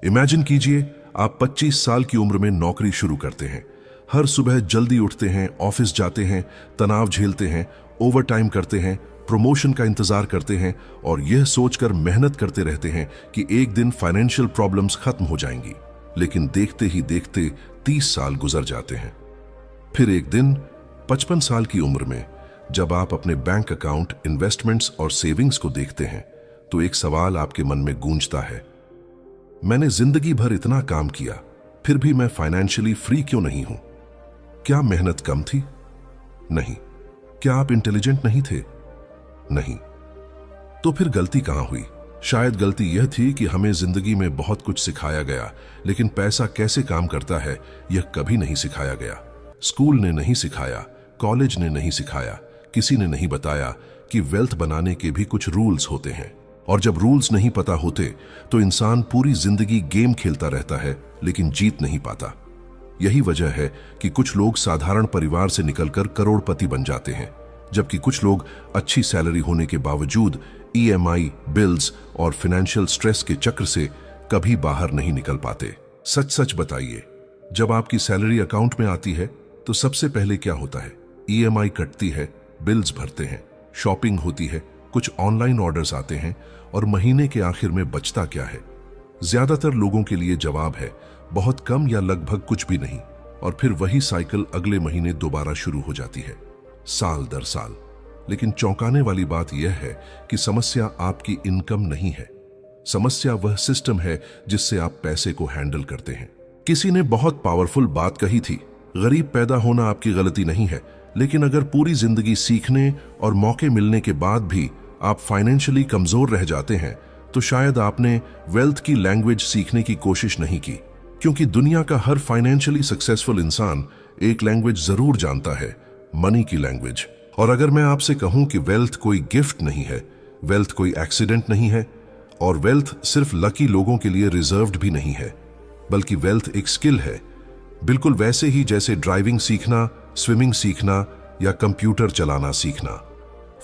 Imagine कीजिए, आप 25 साल की उम्र में नौकरी शुरू करते हैं। हर सुबह जल्दी उठते हैं, ऑफिस जाते हैं, तनाव झेलते हैं, ओवरटाइम करते हैं, प्रमोशन का इंतजार करते हैं और यह सोचकर मेहनत करते रहते हैं कि एक दिन फाइनेंशियल प्रॉब्लम्स खत्म हो जाएंगी। लेकिन देखते ही देखते 30 साल गुजर जाते हैं। फिर एक दिन 55 साल की उम्र में जब आप अपने बैंक अकाउंट, इन्वेस्टमेंट्स और सेविंग्स को देखते हैं तो एक सवाल आपके मन में गूंजता है, मैंने जिंदगी भर इतना काम किया, फिर भी मैं फाइनेंशियली फ्री क्यों नहीं हूं? क्या मेहनत कम थी? नहीं। क्या आप इंटेलिजेंट नहीं थे? नहीं। तो फिर गलती कहां हुई? शायद गलती यह थी कि हमें जिंदगी में बहुत कुछ सिखाया गया, लेकिन पैसा कैसे काम करता है यह कभी नहीं सिखाया गया। स्कूल ने नहीं सिखाया, कॉलेज ने नहीं सिखाया, किसी ने नहीं बताया कि वेल्थ बनाने के भी कुछ रूल्स होते हैं। और जब रूल्स नहीं पता होते तो इंसान पूरी जिंदगी गेम खेलता रहता है लेकिन जीत नहीं पाता। यही वजह है कि कुछ लोग साधारण परिवार से निकलकर करोड़पति बन जाते हैं, जबकि कुछ लोग अच्छी सैलरी होने के बावजूद ईएमआई, बिल्स और फाइनेंशियल स्ट्रेस के चक्र से कभी बाहर नहीं निकल पाते। सच सच बताइए, जब आपकी सैलरी अकाउंट में आती है तो सबसे पहले क्या होता है? ईएमआई कटती है, बिल्स भरते हैं, शॉपिंग होती है, कुछ ऑनलाइन ऑर्डर्स आते हैं और महीने के आखिर में बचता क्या है? ज्यादातर लोगों के लिए जवाब है बहुत कम या लगभग कुछ भी नहीं। और फिर वही साइकिल अगले महीने दोबारा शुरू हो जाती है, साल दर साल। लेकिन चौंकाने वाली बात यह है कि समस्या आपकी इनकम नहीं है, समस्या वह सिस्टम है जिससे आप पैसे को हैंडल करते हैं। किसी ने बहुत पावरफुल बात कही थी, गरीब पैदा होना आपकी गलती नहीं है, लेकिन अगर पूरी जिंदगी सीखने और मौके मिलने के बाद भी आप फाइनेंशियली कमजोर रह जाते हैं तो शायद आपने वेल्थ की लैंग्वेज सीखने की कोशिश नहीं की। क्योंकि दुनिया का हर फाइनेंशियली सक्सेसफुल इंसान एक लैंग्वेज जरूर जानता है, मनी की लैंग्वेज। और अगर मैं आपसे कहूं कि वेल्थ कोई गिफ्ट नहीं है, वेल्थ कोई एक्सीडेंट नहीं है और वेल्थ सिर्फ लकी लोगों के लिए रिजर्व्ड भी नहीं है, बल्कि वेल्थ एक स्किल है, बिल्कुल वैसे ही जैसे ड्राइविंग सीखना, स्विमिंग सीखना या कंप्यूटर चलाना सीखना।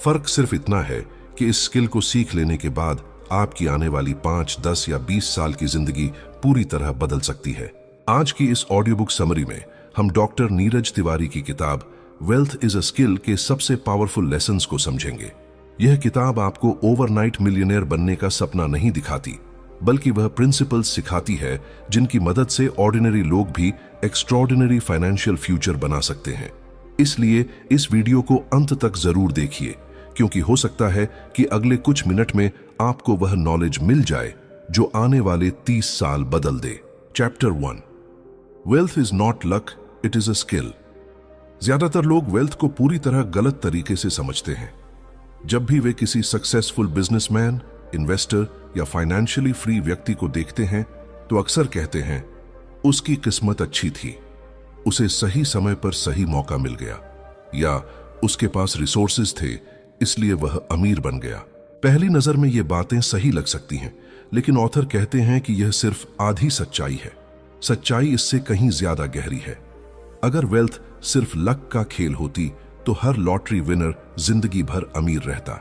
फर्क सिर्फ इतना है कि इस स्किल को सीख लेने के बाद आपकी आने वाली 5, 10 या 20 साल की जिंदगी पूरी तरह बदल सकती है। आज की इस ऑडियो बुक समरी में हम डॉक्टर नीरज तिवारी की किताब वेल्थ इज अ स्किल के सबसे पावरफुल लेसन्स को समझेंगे। यह किताब आपको ओवरनाइट मिलियनेयर बनने का सपना नहीं दिखाती, बल्कि वह प्रिंसिपल्स सिखाती है जिनकी मदद से ऑर्डिनरी लोग भी एक्स्ट्रॉर्डिनरी फाइनेंशियल फ्यूचर बना सकते हैं। इसलिए इस वीडियो को अंत तक जरूर देखिए, क्योंकि हो सकता है कि अगले कुछ मिनट में आपको वह नॉलेज मिल जाए जो आने वाले 30 साल बदल दे। Chapter 1, wealth is not luck, it is a skill. ज्यादातर लोग वेल्थ को पूरी तरह गलत तरीके से समझते हैं। जब भी वे किसी सक्सेसफुल बिजनेसमैन, इन्वेस्टर या फाइनेंशियली फ्री व्यक्ति को देखते हैं तो अक्सर कहते हैं उसकी किस्मत अच्छी थी, उसे सही समय पर सही मौका मिल गया, या उसके पास रिसोर्सेज थे इसलिए वह अमीर बन गया। पहली नजर में ये बातें सही लग सकती हैं, लेकिन ऑथर कहते हैं कि यह सिर्फ आधी सच्चाई है। सच्चाई इससे कहीं ज्यादा गहरी है। अगर वेल्थ सिर्फ लक का खेल होती तो हर लॉटरी विनर जिंदगी भर अमीर रहता।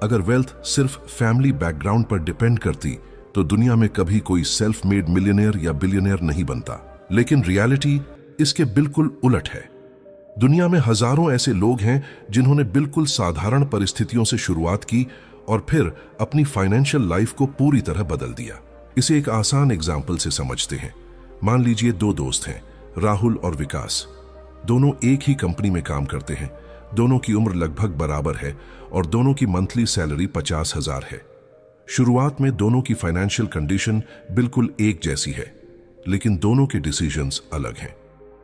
अगर वेल्थ सिर्फ फैमिली बैकग्राउंड पर डिपेंड करती तो दुनिया में कभी कोई सेल्फ मेड मिलियनेयर या बिलियनेयर नहीं बनता। लेकिन रियलिटी इसके बिल्कुल उलट है। दुनिया में हजारों ऐसे लोग हैं जिन्होंने बिल्कुल साधारण परिस्थितियों से शुरुआत की और फिर अपनी फाइनेंशियल लाइफ को पूरी तरह बदल दिया। इसे एक आसान एग्जाम्पल से समझते हैं। मान लीजिए 2 दोस्त हैं, राहुल और विकास। दोनों एक ही कंपनी में काम करते हैं, दोनों की उम्र लगभग बराबर है और दोनों की मंथली सैलरी 50,000 है। शुरुआत में दोनों की फाइनेंशियल कंडीशन बिल्कुल एक जैसी है, लेकिन दोनों के डिसीजंस अलग हैं।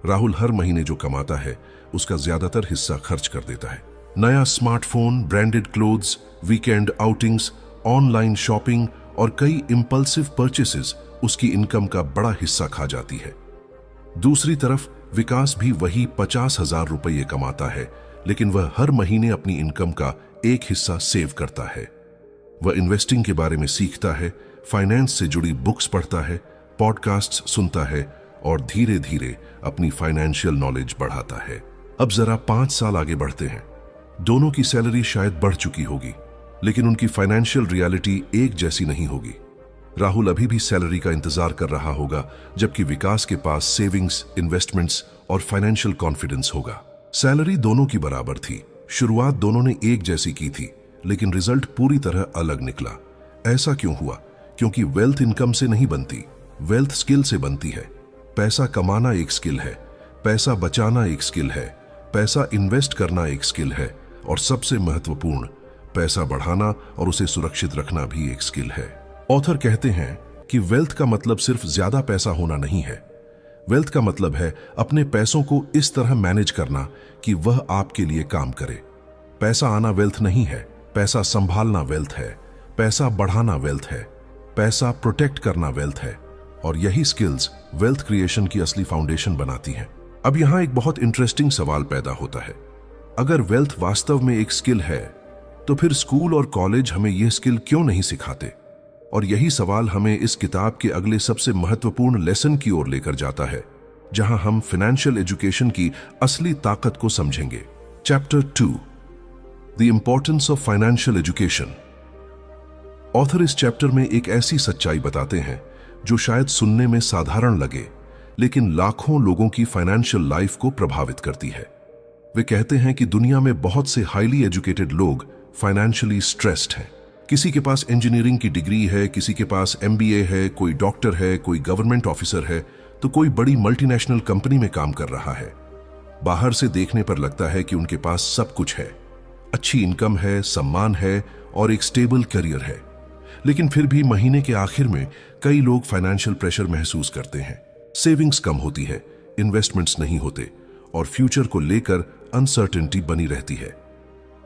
राहुल हर महीने जो कमाता है उसका ज्यादातर हिस्सा खर्च कर देता है। नया smartphone, branded clothes, weekend outings, online shopping और कई इंपल्सिव परचेसेस उसकी इनकम का बड़ा हिस्सा खा जाती है। दूसरी तरफ विकास भी वही 50,000 रुपये कमाता है, लेकिन वह हर महीने अपनी इनकम का एक हिस्सा सेव करता है। वह इन्वेस्टिंग के बारे में सीखता है, फाइनेंस से जुड़ी बुक्स पढ़ता है, पॉडकास्ट्स सुनता है और धीरे धीरे अपनी फाइनेंशियल नॉलेज बढ़ाता है। अब जरा 5 साल आगे बढ़ते हैं। दोनों की सैलरी शायद बढ़ चुकी होगी, लेकिन उनकी फाइनेंशियल रियलिटी एक जैसी नहीं होगी। राहुल अभी भी सैलरी का इंतजार कर रहा होगा, जबकि विकास के पास सेविंग्स, इन्वेस्टमेंट्स और फाइनेंशियल कॉन्फिडेंस होगा। सैलरी दोनों की बराबर थी, शुरुआत दोनों ने एक जैसी की थी, लेकिन रिजल्ट पूरी तरह अलग निकला। ऐसा क्यों हुआ? क्योंकि वेल्थ इनकम से नहीं बनती, वेल्थ स्किल से बनती है। पैसा कमाना एक स्किल है, पैसा बचाना एक स्किल है, पैसा इन्वेस्ट करना एक स्किल है, और सबसे महत्वपूर्ण, पैसा बढ़ाना और उसे सुरक्षित रखना भी एक स्किल है। ऑथर कहते हैं कि वेल्थ का मतलब सिर्फ ज्यादा पैसा होना नहीं है। वेल्थ का मतलब है अपने पैसों को इस तरह मैनेज करना कि वह आपके लिए काम करे। पैसा आना वेल्थ नहीं है, पैसा संभालना वेल्थ है, पैसा बढ़ाना वेल्थ है, पैसा प्रोटेक्ट करना वेल्थ है, और यही स्किल्स वेल्थ क्रिएशन की असली फाउंडेशन बनाती हैं। अब यहां एक बहुत इंटरेस्टिंग सवाल पैदा होता है। अगर वेल्थ वास्तव में एक स्किल है, तो फिर स्कूल और कॉलेज हमें यह स्किल क्यों नहीं सिखाते? और यही सवाल हमें इस किताब के अगले सबसे महत्वपूर्ण लेसन की ओर लेकर जाता है, जहां हम फाइनेंशियल एजुकेशन की असली ताकत को समझेंगे। Chapter 2, the importance of financial education. Author इस चैप्टर में एक ऐसी सच्चाई बताते हैं जो शायद सुनने में साधारण लगे, लेकिन लाखों लोगों की फाइनेंशियल लाइफ को प्रभावित करती है। वे कहते हैं कि दुनिया में बहुत से हाईली एजुकेटेड लोग फाइनेंशियली स्ट्रेस्ड हैं। किसी के पास इंजीनियरिंग की डिग्री है, किसी के पास MBA है, कोई डॉक्टर है, कोई गवर्नमेंट ऑफिसर है, तो कोई बड़ी मल्टीनेशनल कंपनी में काम कर रहा है। बाहर से देखने पर लगता है कि उनके पास सब कुछ है, अच्छी इनकम है, सम्मान है और एक स्टेबल करियर है। लेकिन फिर भी महीने के आखिर में कई लोग फाइनेंशियल प्रेशर महसूस करते हैं। सेविंग्स कम होती है, इन्वेस्टमेंट्स नहीं होते, और फ्यूचर को लेकर अनसर्टेनिटी बनी रहती है।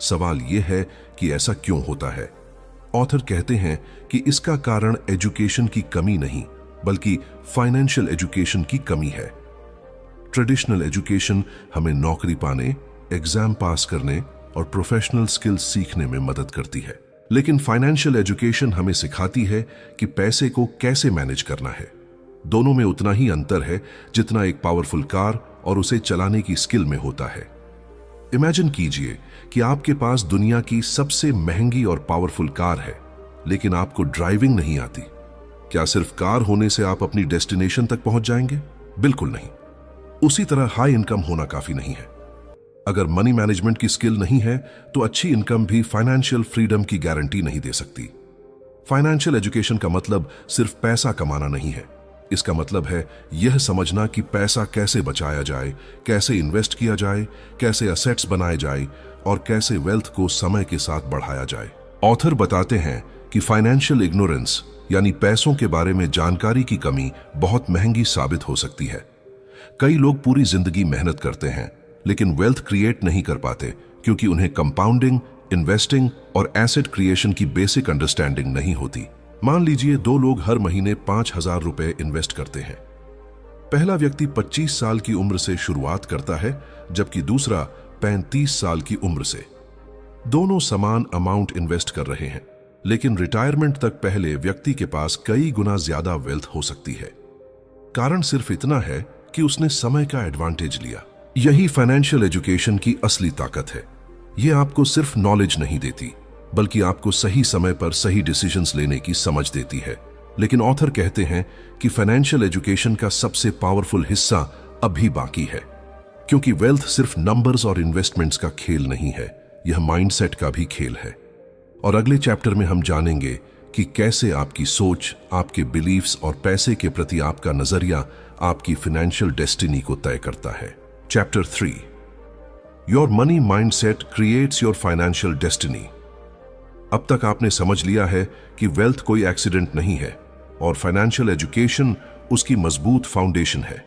सवाल यह है कि ऐसा क्यों होता है? ऑथर कहते हैं कि इसका कारण एजुकेशन की कमी नहीं, बल्कि फाइनेंशियल एजुकेशन की कमी है। ट्रेडिशनल एजुकेशन हमें नौकरी पाने, एग्जाम पास करने और प्रोफेशनल स्किल्स सीखने में मदद करती है, लेकिन फाइनेंशियल एजुकेशन हमें सिखाती है कि पैसे को कैसे मैनेज करना है। दोनों में उतना ही अंतर है जितना एक पावरफुल कार और उसे चलाने की स्किल में होता है। इमेजिन कीजिए कि आपके पास दुनिया की सबसे महंगी और पावरफुल कार है, लेकिन आपको ड्राइविंग नहीं आती। क्या सिर्फ कार होने से आप अपनी डेस्टिनेशन तक पहुंच जाएंगे? बिल्कुल नहीं। उसी तरह हाई इनकम होना काफी नहीं है। अगर मनी मैनेजमेंट की स्किल नहीं है, तो अच्छी इनकम भी फाइनेंशियल फ्रीडम की गारंटी नहीं दे सकती। फाइनेंशियल एजुकेशन का मतलब सिर्फ पैसा कमाना नहीं है। इसका मतलब है यह समझना कि पैसा कैसे बचाया जाए, कैसे इन्वेस्ट किया जाए, कैसे असेट्स बनाए जाए और कैसे वेल्थ को समय के साथ बढ़ाया जाए। ऑथर बताते हैं कि फाइनेंशियल इग्नोरेंस यानी पैसों के बारे में जानकारी की कमी बहुत महंगी साबित हो सकती है। कई लोग पूरी जिंदगी मेहनत करते हैं, लेकिन वेल्थ क्रिएट नहीं कर पाते क्योंकि उन्हें कंपाउंडिंग, इन्वेस्टिंग और एसेट क्रिएशन की बेसिक अंडरस्टैंडिंग नहीं होती। मान लीजिए 2 लोग हर महीने 5,000 रुपए इन्वेस्ट करते हैं। पहला व्यक्ति 25 साल की उम्र से शुरुआत करता है, जबकि दूसरा 35 साल की उम्र से। दोनों समान अमाउंट इन्वेस्ट कर रहे हैं, लेकिन रिटायरमेंट तक पहले व्यक्ति के पास कई गुना ज्यादा वेल्थ हो सकती है। कारण सिर्फ इतना है कि उसने समय का एडवांटेज लिया। यही फाइनेंशियल एजुकेशन की असली ताकत है। यह आपको सिर्फ नॉलेज नहीं देती, बल्कि आपको सही समय पर सही डिसीजंस लेने की समझ देती है। लेकिन ऑथर कहते हैं कि फाइनेंशियल एजुकेशन का सबसे पावरफुल हिस्सा अभी बाकी है, क्योंकि वेल्थ सिर्फ नंबर्स और इन्वेस्टमेंट्स का खेल नहीं है, यह माइंडसेट का भी खेल है। और अगले चैप्टर में हम जानेंगे कि कैसे आपकी सोच, आपके बिलीफ्स और पैसे के प्रति आपका नजरिया आपकी फाइनेंशियल डेस्टिनी को तय करता है। Chapter 3, your money mindset creates your financial destiny. अब तक आपने समझ लिया है कि वेल्थ कोई एक्सीडेंट नहीं है और फाइनेंशियल एजुकेशन उसकी मजबूत फाउंडेशन है।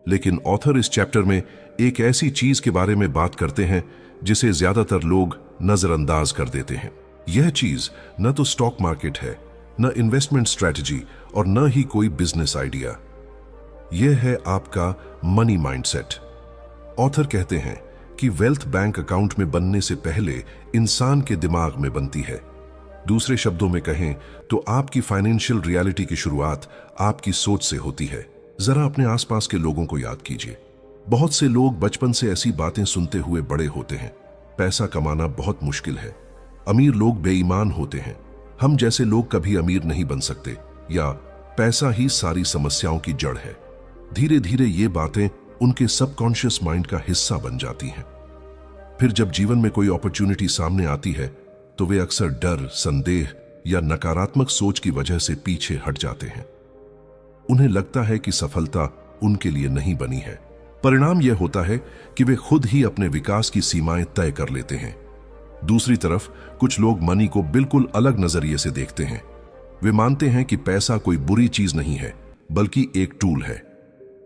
लेकिन ऑथर इस चैप्टर में एक ऐसी चीज के बारे में बात करते हैं जिसे ज्यादातर लोग नजरअंदाज कर देते हैं। यह चीज न तो स्टॉक मार्केट है, न इन्वेस्टमेंट स्ट्रैटेजी और न ही कोई बिजनेस आइडिया। यह है आपका मनी माइंडसेट। ऑथर कहते हैं कि वेल्थ बैंक अकाउंट में बनने से पहले इंसान के दिमाग में बनती है। दूसरे शब्दों में कहें तो आपकी फाइनेंशियल रियलिटी की शुरुआत आपकी सोच से होती है। जरा अपने आसपास के लोगों को याद कीजिए। बहुत से लोग बचपन से ऐसी बातें सुनते हुए बड़े होते हैं, पैसा कमाना बहुत मुश्किल है, अमीर लोग बेईमान होते हैं, हम जैसे लोग कभी अमीर नहीं बन सकते। या पैसा ही सारी समस्याओं की जड़ है। धीरे धीरे ये बातें उनके सबकॉन्शियस माइंड का हिस्सा बन जाती हैं। फिर जब जीवन में कोई अपॉर्चुनिटी सामने आती है तो वे अक्सर डर, संदेह या नकारात्मक सोच की वजह से पीछे हट जाते हैं। उन्हें लगता है कि सफलता उनके लिए नहीं बनी है। परिणाम यह होता है कि वे खुद ही अपने विकास की सीमाएं तय कर लेते हैं। दूसरी तरफ कुछ लोग मनी को बिल्कुल अलग नजरिए से देखते हैं। वे मानते हैं कि पैसा कोई बुरी चीज नहीं है, बल्कि एक टूल है।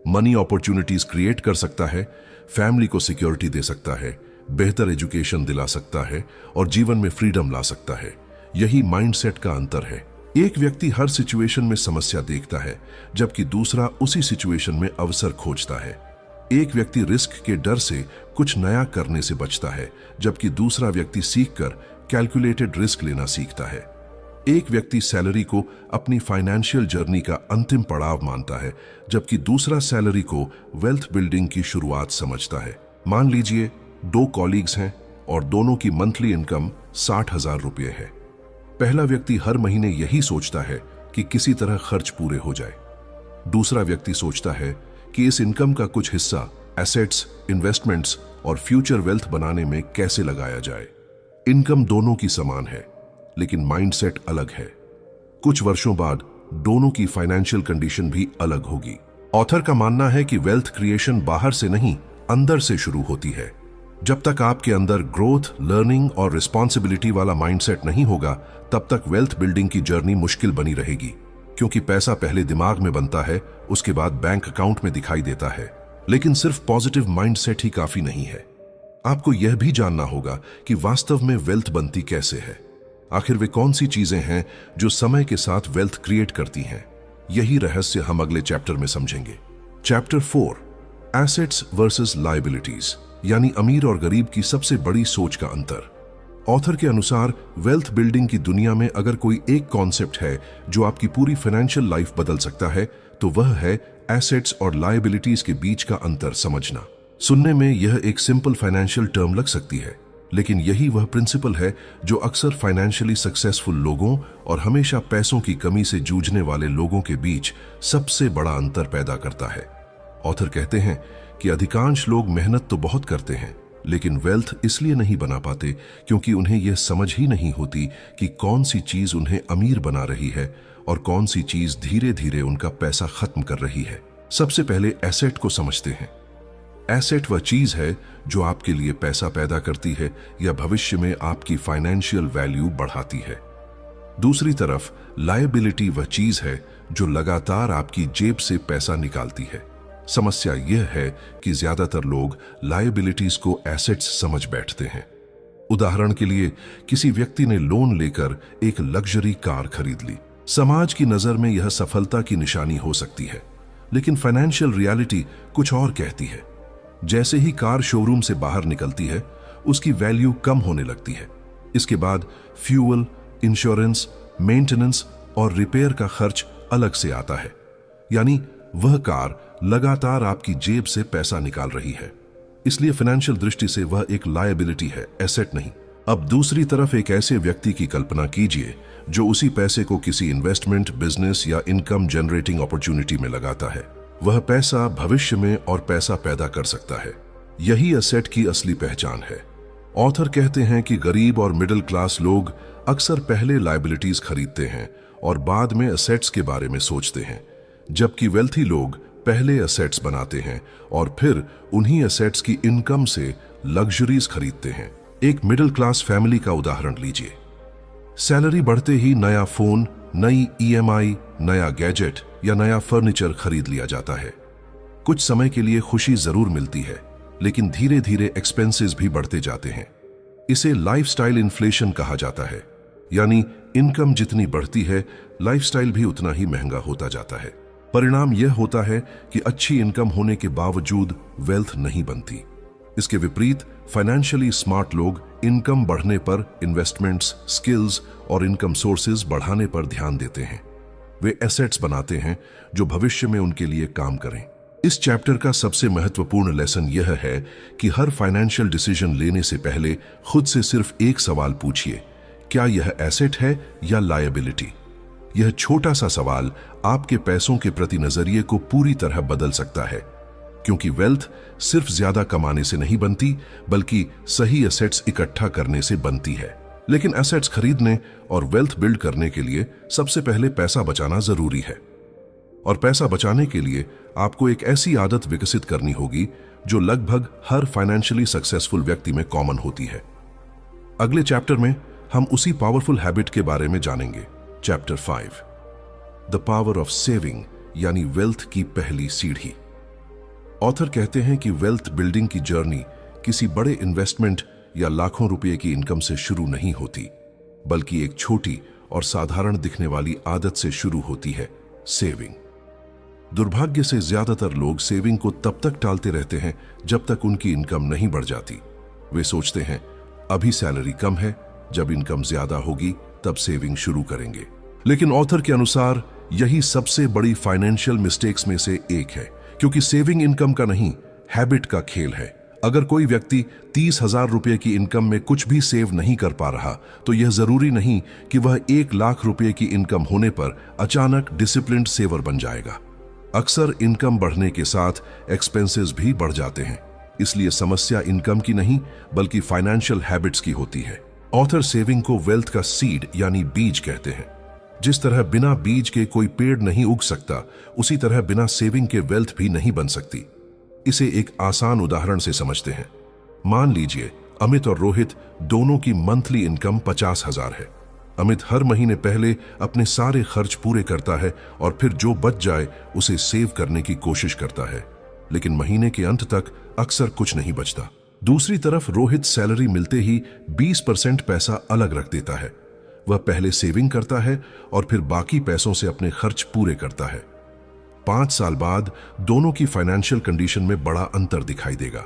मनी अपॉर्चुनिटीज क्रिएट कर सकता है, फैमिली को सिक्योरिटी दे सकता है, बेहतर एजुकेशन दिला सकता है और जीवन में फ्रीडम ला सकता है। यही माइंडसेट का अंतर है। एक व्यक्ति हर सिचुएशन में समस्या देखता है, जबकि दूसरा उसी सिचुएशन में अवसर खोजता है। एक व्यक्ति रिस्क के डर से कुछ नया करने से बचता है, जबकि दूसरा व्यक्ति सीखकर कैलकुलेटेड रिस्क लेना सीखता है। एक व्यक्ति सैलरी को अपनी फाइनेंशियल जर्नी का अंतिम पड़ाव मानता है, जबकि दूसरा सैलरी को वेल्थ बिल्डिंग की शुरुआत समझता है। मान लीजिए 2 कॉलीग्स हैं और दोनों की मंथली इनकम 60,000 रुपये है। पहला व्यक्ति हर महीने यही सोचता है कि किसी तरह खर्च पूरे हो जाए। दूसरा व्यक्ति सोचता है कि इस इनकम का कुछ हिस्सा एसेट्स, इन्वेस्टमेंट्स और फ्यूचर वेल्थ बनाने में कैसे लगाया जाए। इनकम दोनों की समान है, लेकिन माइंडसेट अलग है। कुछ वर्षों बाद दोनों की फाइनेंशियल कंडीशन भी अलग होगी। ऑथर का मानना है कि वेल्थ क्रिएशन बाहर से नहीं, अंदर से शुरू होती है। जब तक आपके अंदर ग्रोथ, लर्निंग और रिस्पॉन्सिबिलिटी वाला माइंडसेट नहीं होगा, तब तक वेल्थ बिल्डिंग की जर्नी मुश्किल बनी रहेगी। क्योंकि पैसा पहले दिमाग में बनता है, उसके बाद बैंक अकाउंट में दिखाई देता है। लेकिन सिर्फ पॉजिटिव माइंडसेट ही काफी नहीं है। आपको यह भी जानना होगा कि वास्तव में वेल्थ बनती कैसे है। आखिर वे कौन सी चीजें हैं जो समय के साथ वेल्थ क्रिएट करती हैं। यही रहस्य हम अगले चैप्टर में समझेंगे। चैप्टर 4, एसेट्स वर्सेस लायबिलिटीज, यानी अमीर और गरीब की सबसे बड़ी सोच का अंतर। ऑथर के अनुसार वेल्थ बिल्डिंग की दुनिया में अगर कोई एक कॉन्सेप्ट है जो आपकी पूरी फाइनेंशियल लाइफ बदल सकता है, तो वह है एसेट्स और लायबिलिटीज के बीच का अंतर समझना। सुनने में यह एक सिंपल फाइनेंशियल टर्म लग सकती है, लेकिन यही वह प्रिंसिपल है जो अक्सर फाइनेंशियली सक्सेसफुल लोगों और हमेशा पैसों की कमी से जूझने वाले लोगों के बीच सबसे बड़ा अंतर पैदा करता है। ऑथर कहते हैं कि अधिकांश लोग मेहनत तो बहुत करते हैं, लेकिन वेल्थ इसलिए नहीं बना पाते क्योंकि उन्हें यह समझ ही नहीं होती कि कौन सी चीज उन्हें अमीर बना रही है और कौन सी चीज धीरे धीरे उनका पैसा खत्म कर रही है। सबसे पहले एसेट को समझते हैं। एसेट वह चीज है जो आपके लिए पैसा पैदा करती है या भविष्य में आपकी फाइनेंशियल वैल्यू बढ़ाती है। दूसरी तरफ लायबिलिटी वह चीज है जो लगातार आपकी जेब से पैसा निकालती है। समस्या यह है कि ज्यादातर लोग लायबिलिटीज को एसेट्स समझ बैठते हैं। उदाहरण के लिए, किसी व्यक्ति ने लोन लेकर एक लग्जरी कार खरीद ली। समाज की नजर में यह सफलता की निशानी हो सकती है, लेकिन फाइनेंशियल रियलिटी कुछ और कहती है। जैसे ही कार शोरूम से बाहर निकलती है, उसकी वैल्यू कम होने लगती है। इसके बाद फ्यूल, इंश्योरेंस, मेंटेनेंस और रिपेयर का खर्च अलग से आता है। यानी वह कार लगातार आपकी जेब से पैसा निकाल रही है। इसलिए फाइनेंशियल दृष्टि से वह एक लायबिलिटी है, एसेट नहीं। अब दूसरी तरफ एक ऐसे व्यक्ति की कल्पना कीजिए जो उसी पैसे को किसी इन्वेस्टमेंट, बिजनेस या इनकम जनरेटिंग अपॉर्चुनिटी में लगाता है। वह पैसा भविष्य में और पैसा पैदा कर सकता है। यही एसेट की असली पहचान है। ऑथर कहते हैं कि गरीब और मिडिल क्लास लोग अक्सर पहले लायबिलिटीज खरीदते हैं और बाद में एसेट्स के बारे में सोचते हैं, जबकि वेल्थी लोग पहले एसेट्स बनाते हैं और फिर उन्हीं एसेट्स की इनकम से लग्जरीज खरीदते हैं। एक मिडिल क्लास फैमिली का उदाहरण लीजिए। सैलरी बढ़ते ही नया फोन, नई ईएमआई, नया गैजेट या नया फर्नीचर खरीद लिया जाता है। कुछ समय के लिए खुशी जरूर मिलती है, लेकिन धीरे धीरे एक्सपेंसेस भी बढ़ते जाते हैं। इसे लाइफस्टाइल इन्फ्लेशन कहा जाता है, यानी इनकम जितनी बढ़ती है, लाइफस्टाइल भी उतना ही महंगा होता जाता है। परिणाम यह होता है कि अच्छी इनकम होने के बावजूद वेल्थ नहीं बनती। इसके विपरीत फाइनेंशियली स्मार्ट लोग इनकम बढ़ने पर इन्वेस्टमेंट्स, स्किल्स और इनकम सोर्सेज बढ़ाने पर ध्यान देते हैं। वे एसेट्स बनाते हैं जो भविष्य में उनके लिए काम करें। इस चैप्टर का सबसे महत्वपूर्ण लेसन यह है कि हर फाइनेंशियल डिसीजन लेने से पहले खुद से सिर्फ एक सवाल पूछिए, क्या यह एसेट है या लायबिलिटी? यह छोटा सा सवाल आपके पैसों के प्रति नजरिए को पूरी तरह बदल सकता है, क्योंकि वेल्थ सिर्फ ज्यादा कमाने से नहीं बनती, बल्कि सही एसेट्स इकट्ठा करने से बनती है। लेकिन एसेट्स खरीदने और वेल्थ बिल्ड करने के लिए सबसे पहले पैसा बचाना जरूरी है। और पैसा बचाने के लिए आपको एक ऐसी आदत विकसित करनी होगी जो लगभग हर फाइनेंशियली सक्सेसफुल व्यक्ति में कॉमन होती है। अगले चैप्टर में हम उसी पावरफुल हैबिट के बारे में जानेंगे। Chapter 5, the power of saving, यानी वेल्थ की पहली सीढ़ी। ऑथर कहते हैं कि वेल्थ बिल्डिंग की जर्नी किसी बड़े इन्वेस्टमेंट या लाखों रुपए की इनकम से शुरू नहीं होती, बल्कि एक छोटी और साधारण दिखने वाली आदत से शुरू होती है, सेविंग। दुर्भाग्य से ज्यादातर लोग सेविंग को तब तक टालते रहते हैं जब तक उनकी इनकम नहीं बढ़ जाती। वे सोचते हैं अभी सैलरी कम है, जब इनकम ज्यादा होगी तब सेविंग शुरू करेंगे। लेकिन ऑथर के अनुसार यही सबसे बड़ी फाइनेंशियल मिस्टेक्स में से एक है, क्योंकि सेविंग इनकम का नहीं, हैबिट का खेल है। अगर कोई व्यक्ति 30,000 रुपए की इनकम में कुछ भी सेव नहीं कर पा रहा, तो यह जरूरी नहीं कि वह 1 लाख रुपए की इनकम होने पर अचानक डिसिप्लिन्ड सेवर बन जाएगा। अक्सर इनकम बढ़ने के साथ एक्सपेंसेस भी बढ़ जाते हैं। इसलिए समस्या इनकम की नहीं, बल्कि फाइनेंशियल हैबिट्स की होती है। ऑथर सेविंग को वेल्थ का सीड यानी बीज कहते हैं। जिस तरह बिना बीज के कोई पेड़ नहीं उग सकता, उसी तरह बिना सेविंग के वेल्थ भी नहीं बन सकती। इसे एक आसान उदाहरण से समझते हैं। मान लीजिए अमित और रोहित दोनों की मंथली इनकम 50,000 है। अमित हर महीने पहले अपने सारे खर्च पूरे करता है और फिर जो बच जाए उसे सेव करने की कोशिश करता है, लेकिन महीने के अंत तक अक्सर कुछ नहीं बचता। दूसरी तरफ रोहित सैलरी मिलते ही 20% पैसा अलग रख देता है। वह पहले सेविंग करता है और फिर बाकी पैसों से अपने खर्च पूरे करता है। 5 साल बाद दोनों की फाइनेंशियल कंडीशन में बड़ा अंतर दिखाई देगा।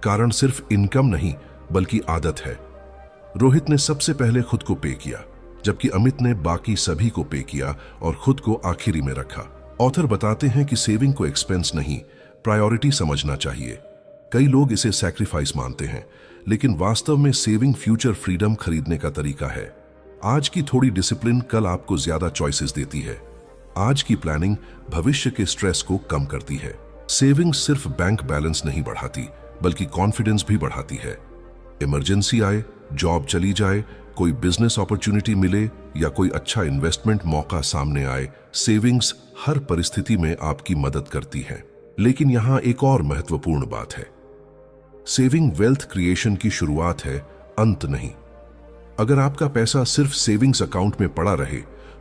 कारण सिर्फ इनकम नहीं, बल्कि आदत है। रोहित ने सबसे पहले खुद को पे किया, जबकि अमित ने बाकी सभी को पे किया और खुद को आखिरी में रखा। ऑथर बताते हैं कि सेविंग को एक्सपेंस नहीं, प्रायोरिटी समझना चाहिए। कई लोग इसे सैक्रिफाइस मानते हैं, लेकिन वास्तव में सेविंग फ्यूचर फ्रीडम खरीदने का तरीका है। आज की थोड़ी डिसिप्लिन कल आपको ज्यादा चॉइसेस देती है। आज की प्लानिंग भविष्य के स्ट्रेस को कम करती है। सेविंग सिर्फ बैंक बैलेंस नहीं बढ़ाती, बल्कि कॉन्फिडेंस भी बढ़ाती है। इमरजेंसी आए, जॉब चली जाए, कोई बिजनेस अपॉर्चुनिटी मिले या कोई अच्छा इन्वेस्टमेंट मौका सामने आए, सेविंग्स हर परिस्थिति में आपकी मदद करती है। लेकिन यहां एक और महत्वपूर्ण बात है, सेविंग वेल्थ क्रिएशन की शुरुआत है, अंत नहीं। अगर आपका पैसा सिर्फ सेविंग्स अकाउंट में पड़ा रहे,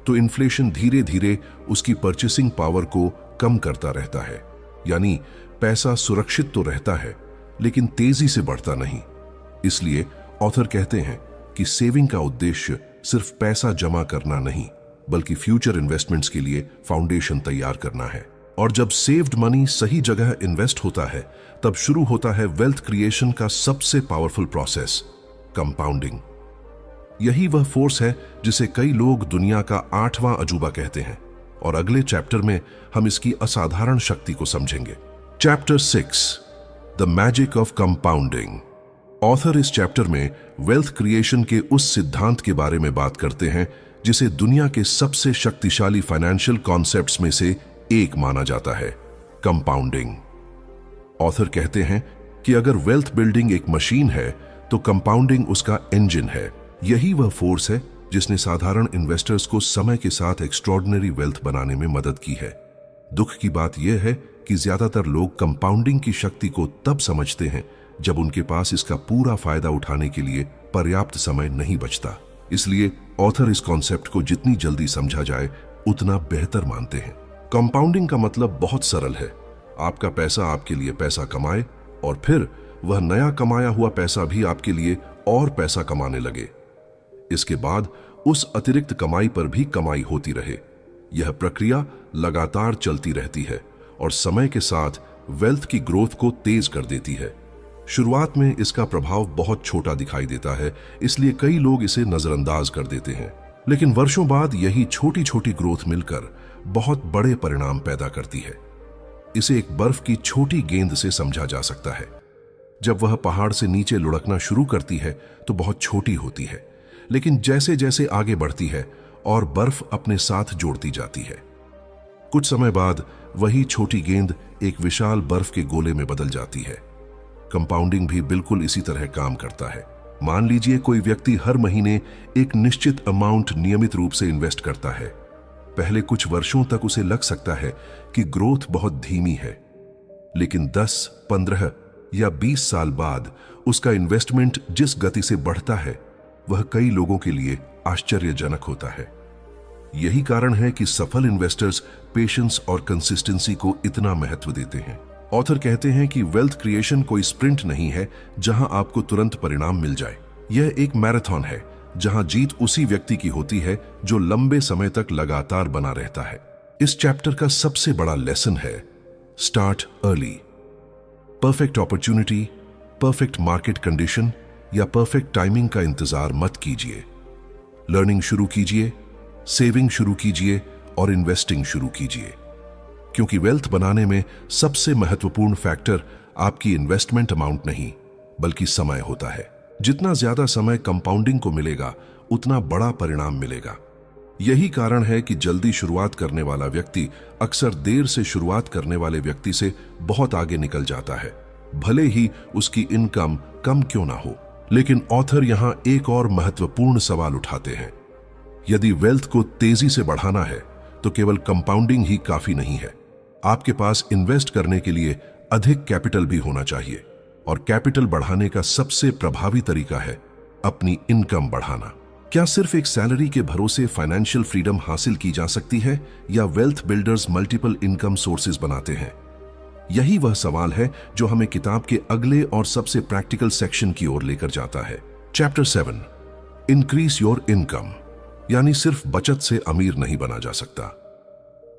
तो इन्फ्लेशन धीरे धीरे उसकी परचेसिंग पावर को कम करता रहता है। यानी पैसा सुरक्षित तो रहता है, लेकिन तेजी से बढ़ता नहीं। इसलिए ऑथर कहते हैं कि सेविंग का उद्देश्य सिर्फ पैसा जमा करना नहीं, बल्कि फ्यूचर इन्वेस्टमेंट्स के लिए फाउंडेशन तैयार करना है। और जब सेव्ड मनी सही जगह इन्वेस्ट होता है, तब शुरू होता है वेल्थ क्रिएशन का सबसे पावरफुल प्रोसेस, कंपाउंडिंग। यही वह फोर्स है जिसे कई लोग दुनिया का 8वां अजूबा कहते हैं। और अगले चैप्टर में हम इसकी असाधारण शक्ति को समझेंगे। Chapter 6, the magic of compounding. Author इस चैप्टर में वेल्थ क्रिएशन के उस सिद्धांत के बारे में बात करते हैं जिसे दुनिया के सबसे शक्तिशाली फाइनेंशियल कॉन्सेप्ट्स में से एक माना जाता है, कंपाउंडिंग। ऑथर कहते हैं कि अगर वेल्थ बिल्डिंग एक मशीन है, तो कंपाउंडिंग उसका इंजन है। यही वह फोर्स है जिसने साधारण इन्वेस्टर्स को समय के साथ एक्स्ट्रॉर्डिनरी वेल्थ बनाने में मदद की है। दुख की बात यह है कि ज्यादातर लोग कंपाउंडिंग की शक्ति को तब समझते हैं जब उनके पास इसका पूरा फायदा उठाने के लिए पर्याप्त समय नहीं बचता। इसलिए ऑथर इस कॉन्सेप्ट को जितनी जल्दी समझा जाए उतना बेहतर मानते हैं। कंपाउंडिंग का मतलब बहुत सरल है, आपका पैसा आपके लिए पैसा कमाए और फिर वह नया कमाया हुआ पैसा भी आपके लिए और पैसा कमाने लगे। इसके बाद उस अतिरिक्त कमाई पर भी कमाई होती रहे। यह प्रक्रिया लगातार चलती रहती है और समय के साथ वेल्थ की ग्रोथ को तेज कर देती है। शुरुआत में इसका प्रभाव बहुत छोटा दिखाई देता है, इसलिए कई लोग इसे नजरअंदाज कर देते हैं। लेकिन वर्षों बाद यही छोटी छोटी ग्रोथ मिलकर बहुत बड़े परिणाम पैदा करती है। इसे एक बर्फ की छोटी गेंद से समझा जा सकता है। जब वह पहाड़ से नीचे लुढ़कना शुरू करती है तो बहुत छोटी होती है, लेकिन जैसे जैसे आगे बढ़ती है और बर्फ अपने साथ जोड़ती जाती है। कुछ समय बाद वही छोटी गेंद एक विशाल बर्फ के गोले में बदल जाती है। कंपाउंडिंग भी बिल्कुल इसी तरह काम करता है। मान लीजिए कोई व्यक्ति हर महीने एक निश्चित अमाउंट नियमित रूप से इन्वेस्ट करता है। पहले कुछ वर्षों तक उसे लग सकता है कि ग्रोथ बहुत धीमी है, लेकिन 10, 15 या 20 साल बाद उसका इन्वेस्टमेंट जिस गति से बढ़ता है वह कई लोगों के लिए आश्चर्यजनक होता है। यही कारण है कि सफल इन्वेस्टर्स पेशेंस और कंसिस्टेंसी को इतना महत्व देते हैं। ऑथर कहते हैं कि वेल्थ क्रिएशन कोई स्प्रिंट नहीं है जहां आपको तुरंत परिणाम मिल जाए। यह एक मैराथन है जहां जीत उसी व्यक्ति की होती है जो लंबे समय तक लगातार बना रहता है। इस चैप्टर का सबसे बड़ा लेसन है start early. Perfect opportunity, perfect market condition या परफेक्ट टाइमिंग का इंतजार मत कीजिए। लर्निंग शुरू कीजिए, सेविंग शुरू कीजिए और इन्वेस्टिंग शुरू कीजिए, क्योंकि वेल्थ बनाने में सबसे महत्वपूर्ण फैक्टर आपकी इन्वेस्टमेंट अमाउंट नहीं बल्कि समय होता है। जितना ज्यादा समय कंपाउंडिंग को मिलेगा उतना बड़ा परिणाम मिलेगा। यही कारण है कि जल्दी शुरुआत करने वाला व्यक्ति अक्सर देर से शुरुआत करने वाले व्यक्ति से बहुत आगे निकल जाता है, भले ही उसकी इनकम कम क्यों ना हो। लेकिन ऑथर यहां एक और महत्वपूर्ण सवाल उठाते हैं। यदि वेल्थ को तेजी से बढ़ाना है तो केवल कंपाउंडिंग ही काफी नहीं है। आपके पास इन्वेस्ट करने के लिए अधिक कैपिटल भी होना चाहिए, और कैपिटल बढ़ाने का सबसे प्रभावी तरीका है अपनी इनकम बढ़ाना। क्या सिर्फ एक सैलरी के भरोसे फाइनेंशियल फ्रीडम हासिल की जा सकती है, या wealth builders multiple income sources बनाते हैं? यही वह सवाल है जो हमें किताब के अगले और सबसे प्रैक्टिकल सेक्शन की ओर लेकर जाता है। चैप्टर 7, इंक्रीज योर इनकम, यानी सिर्फ बचत से अमीर नहीं बना जा सकता।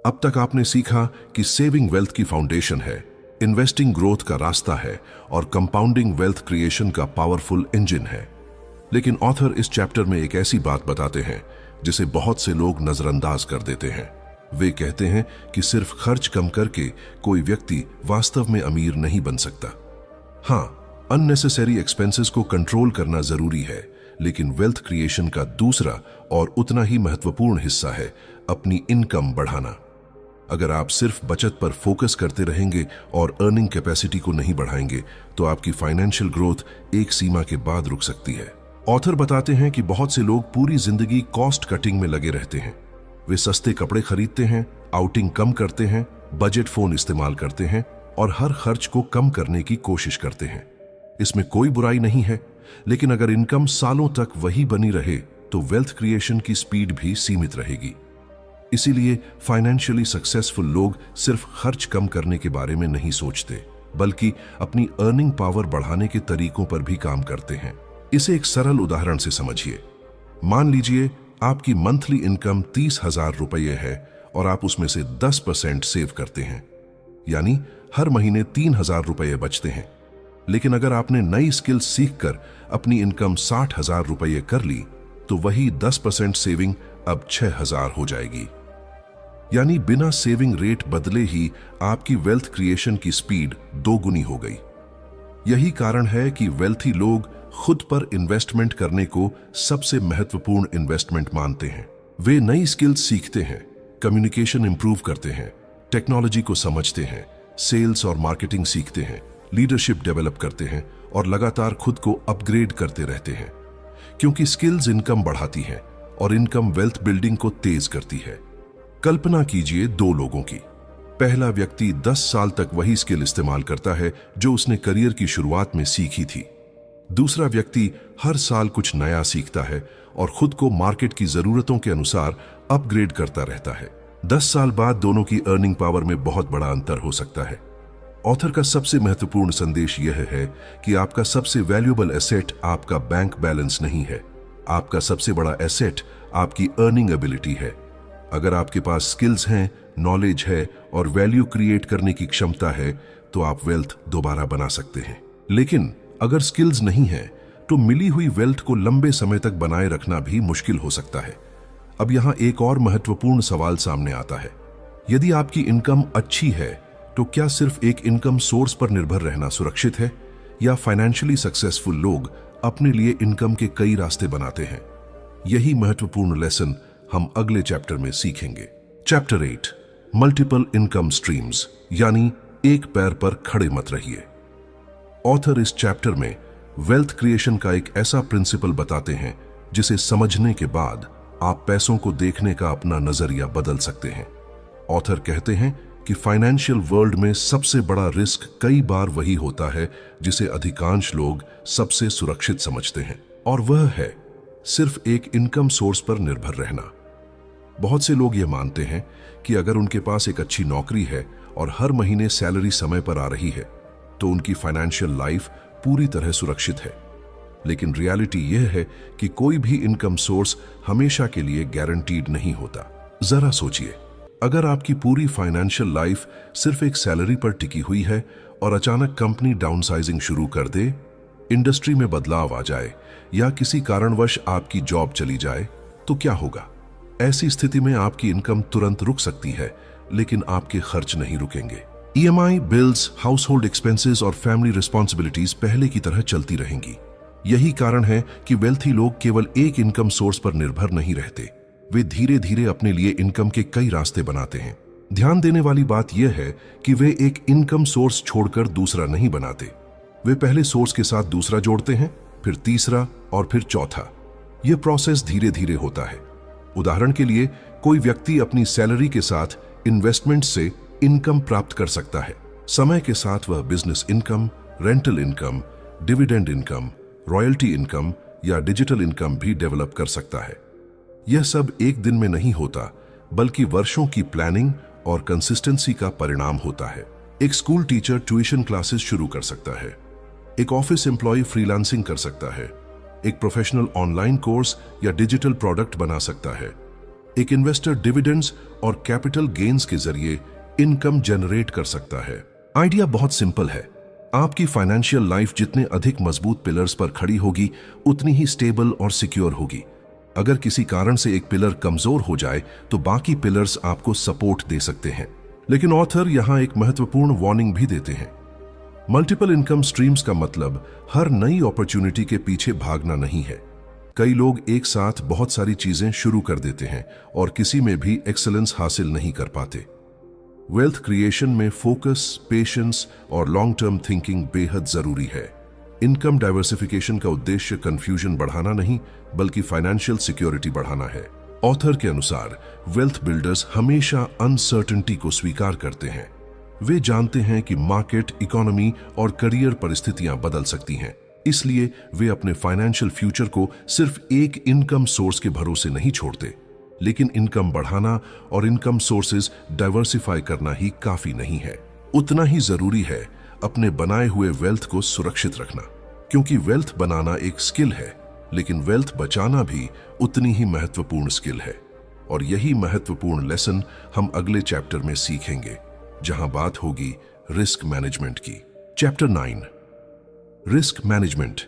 अब तक आपने सीखा कि सेविंग वेल्थ की फाउंडेशन है, इन्वेस्टिंग ग्रोथ का रास्ता है और कंपाउंडिंग वेल्थ क्रिएशन का पावरफुल इंजन है। लेकिन ऑथर इस चैप्टर में एक ऐसी बात बताते हैं जिसे बहुत से लोग नजरअंदाज कर देते हैं। वे कहते हैं कि सिर्फ खर्च कम करके कोई व्यक्ति वास्तव में अमीर नहीं बन सकता। हाँ, अननेसेसरी एक्सपेंसेस को कंट्रोल करना जरूरी है, लेकिन वेल्थ क्रिएशन का दूसरा और उतना ही महत्वपूर्ण हिस्सा है अपनी इनकम बढ़ाना। अगर आप सिर्फ बचत पर फोकस करते रहेंगे और अर्निंग कैपेसिटी को नहीं बढ़ाएंगे तो आपकी फाइनेंशियल ग्रोथ एक सीमा के बाद रुक सकती है। ऑथर बताते हैं कि बहुत से लोग पूरी जिंदगी कॉस्ट कटिंग में लगे रहते हैं। वे सस्ते कपड़े खरीदते हैं, आउटिंग कम करते हैं, बजट फोन इस्तेमाल करते हैं और हर खर्च को कम करने की कोशिश करते हैं। इसमें कोई बुराई नहीं है, लेकिन अगर इनकम सालों तक वही बनी रहे तो वेल्थ क्रिएशन की स्पीड भी सीमित रहेगी। इसीलिए फाइनेंशियली सक्सेसफुल लोग सिर्फ खर्च कम करने के बारे में नहीं सोचते, बल्कि अपनी अर्निंग पावर बढ़ाने के तरीकों पर भी काम करते हैं। इसे एक सरल उदाहरण से समझिए। मान लीजिए आपकी मंथली इनकम 30,000 रुपये है और आप उसमें से 10% सेव करते हैं, यानी हर महीने 3,000 रुपये बचते हैं। लेकिन अगर आपने नई स्किल सीखकर अपनी इनकम 60,000 रुपये कर ली तो वही 10% सेविंग अब 6,000 हो जाएगी। यानी बिना सेविंग रेट बदले ही आपकी वेल्थ क्रिएशन की स्पीड 2 गुनी हो गई। यही कारण है कि वेल्थी लोग खुद पर इन्वेस्टमेंट करने को सबसे महत्वपूर्ण इन्वेस्टमेंट मानते हैं। वे नई स्किल्स सीखते हैं, कम्युनिकेशन इंप्रूव करते हैं, टेक्नोलॉजी को समझते हैं, सेल्स और मार्केटिंग सीखते हैं, लीडरशिप डेवलप करते हैं और लगातार खुद को अपग्रेड करते रहते हैं, क्योंकि स्किल्स इनकम बढ़ाती हैं और इनकम वेल्थ बिल्डिंग को तेज करती है। कल्पना कीजिए 2 लोगों की। पहला व्यक्ति 10 साल तक वही स्किल इस्तेमाल करता है जो उसने करियर की शुरुआत में सीखी थी। दूसरा व्यक्ति हर साल कुछ नया सीखता है और खुद को मार्केट की जरूरतों के अनुसार अपग्रेड करता रहता है। 10 साल बाद दोनों की अर्निंग पावर में बहुत बड़ा अंतर हो सकता है। ऑथर का सबसे महत्वपूर्ण संदेश यह है कि आपका सबसे वैल्यूएबल एसेट आपका बैंक बैलेंस नहीं है। आपका सबसे बड़ा एसेट आपकी अर्निंग एबिलिटी है। अगर आपके पास स्किल्स हैं, नॉलेज है और वैल्यू क्रिएट करने की क्षमता है तो आप वेल्थ दोबारा बना सकते हैं। लेकिन अगर स्किल्स नहीं है तो मिली हुई वेल्थ को लंबे समय तक बनाए रखना भी मुश्किल हो सकता है। अब यहां एक और महत्वपूर्ण सवाल सामने आता है। यदि आपकी इनकम अच्छी है तो क्या सिर्फ एक इनकम सोर्स पर निर्भर रहना सुरक्षित है, या फाइनेंशियली सक्सेसफुल लोग अपने लिए इनकम के कई रास्ते बनाते हैं? यही महत्वपूर्ण लेसन हम अगले चैप्टर में सीखेंगे। चैप्टर 8, मल्टीपल इनकम स्ट्रीम्स, यानी एक पैर पर खड़े मत रहिए। ऑथर इस चैप्टर में वेल्थ क्रिएशन का एक ऐसा प्रिंसिपल बताते हैं जिसे समझने के बाद आप पैसों को देखने का अपना नजरिया बदल सकते हैं। ऑथर कहते हैं कि फाइनेंशियल वर्ल्ड में सबसे बड़ा रिस्क कई बार वही होता है जिसे अधिकांश लोग सबसे सुरक्षित समझते हैं, और वह है सिर्फ एक इनकम सोर्स पर निर्भर रहना। बहुत से लोग ये मानते हैं कि अगर उनके पास एक अच्छी नौकरी है और हर महीने सैलरी समय पर आ रही है तो उनकी फाइनेंशियल लाइफ पूरी तरह सुरक्षित है। लेकिन रियलिटी यह है कि कोई भी इनकम सोर्स हमेशा के लिए गारंटीड नहीं होता। जरा सोचिए, अगर आपकी पूरी फाइनेंशियल लाइफ सिर्फ एक सैलरी पर टिकी हुई है और अचानक कंपनी डाउनसाइजिंग शुरू कर दे, इंडस्ट्री में बदलाव आ जाए या किसी कारणवश आपकी जॉब चली जाए, तो क्या होगा? ऐसी स्थिति में आपकी इनकम तुरंत रुक सकती है, लेकिन आपके खर्च नहीं रुकेंगे। EMI, bills, house hold expenses और फैमिली रिस्पॉन्सिबिलिटीज पहले की तरह चलती रहेंगी। यही कारण है कि वेल्थी लोग केवल एक इनकम सोर्स पर निर्भर नहीं रहते। वे धीरे धीरे अपने लिए इनकम के कई रास्ते बनाते हैं। ध्यान देने वाली बात यह है कि वे एक इनकम सोर्स छोड़कर दूसरा नहीं बनाते। वे पहले सोर्स के साथ दूसरा जोड़ते हैं, फिर तीसरा और फिर चौथा। यह प्रोसेस धीरे धीरे होता है। उदाहरण के लिए, कोई व्यक्ति अपनी सैलरी के साथ इन्वेस्टमेंट से इनकम प्राप्त कर सकता है। समय के साथ वह business income, rental income, dividend income, royalty income या डिजिटल इनकम भी डेवलप कर सकता है। यह सब एक दिन में नहीं होता, बल्कि वर्षों की प्लानिंग और कंसिस्टेंसी का परिणाम होता है। एक स्कूल टीचर ट्यूशन क्लासेस शुरू कर सकता है, एक ऑफिस एम्प्लॉय फ्रीलांसिंग कर सकता है, एक प्रोफेशनल ऑनलाइन कोर्स या डिजिटल प्रोडक्ट बना सकता है, एक इन्वेस्टर डिविडेंड्स और कैपिटल गेन्स के जरिए इनकम जनरेट कर सकता है। आइडिया बहुत सिंपल है। आपकी फाइनेंशियल लाइफ जितने अधिक मजबूत पिलर्स पर खड़ी होगी, उतनी ही स्टेबल और सिक्योर होगी। अगर किसी कारण से एक पिलर कमजोर हो जाए तो बाकी पिलर्स आपको सपोर्ट दे सकते हैं। लेकिन ऑथर यहां एक महत्वपूर्ण वार्निंग भी देते हैं। मल्टीपल इनकम स्ट्रीम्स का मतलब हर नई अपॉर्चुनिटी के पीछे भागना नहीं है। कई लोग एक साथ बहुत सारी चीजें शुरू कर देते हैं और किसी में भी एक्सेलेंस हासिल नहीं कर पाते। वेल्थ क्रिएशन में फोकस, पेशेंस और लॉन्ग टर्म थिंकिंग बेहद जरूरी है। इनकम डाइवर्सिफिकेशन का उद्देश्य कंफ्यूजन बढ़ाना नहीं, बल्कि फाइनेंशियल सिक्योरिटी बढ़ाना है। ऑथर के अनुसार वेल्थ बिल्डर्स हमेशा अनसर्टेनिटी को स्वीकार करते हैं। वे जानते हैं कि मार्केट, इकोनॉमी और करियर परिस्थितियां बदल सकती हैं, इसलिए वे अपने फाइनेंशियल फ्यूचर को सिर्फ एक इनकम सोर्स के भरोसे नहीं छोड़ते। लेकिन इनकम बढ़ाना और इनकम सोर्सेज डाइवर्सिफाई करना ही काफी नहीं है। उतना ही जरूरी है अपने बनाए हुए वेल्थ को सुरक्षित रखना, क्योंकि वेल्थ बनाना एक स्किल है, लेकिन वेल्थ बचाना भी उतनी ही महत्वपूर्ण स्किल है। और यही महत्वपूर्ण लेसन हम अगले चैप्टर में सीखेंगे, जहां बात होगी रिस्क मैनेजमेंट की। चैप्टर 9, रिस्क मैनेजमेंट,